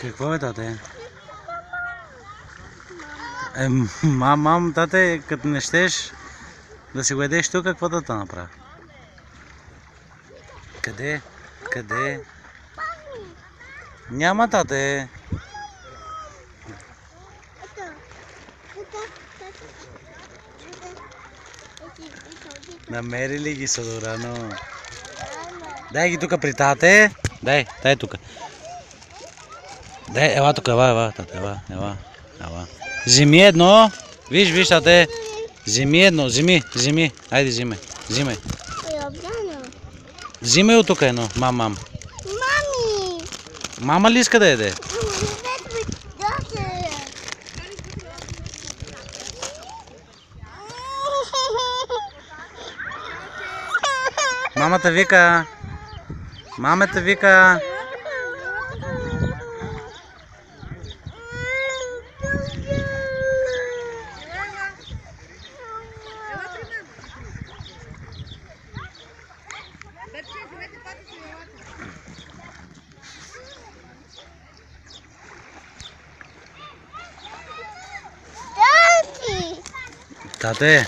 Какво е, тате? Мам, тате, като не щеш да си го едеш тук, какво да те направя? Къде? Къде? Няма, тате. Намери ли ги Содорано? Дай ги тук при тате. Дай тук. Дай, ела тук, ела, тате, ела. Вземи едно. Виж, тате. Вземи едно, вземи. Айде, взимай. Взимай от тук едно, мам. Мами! Мама ли иска да яде? Мамата вика. Мамата вика. Тате.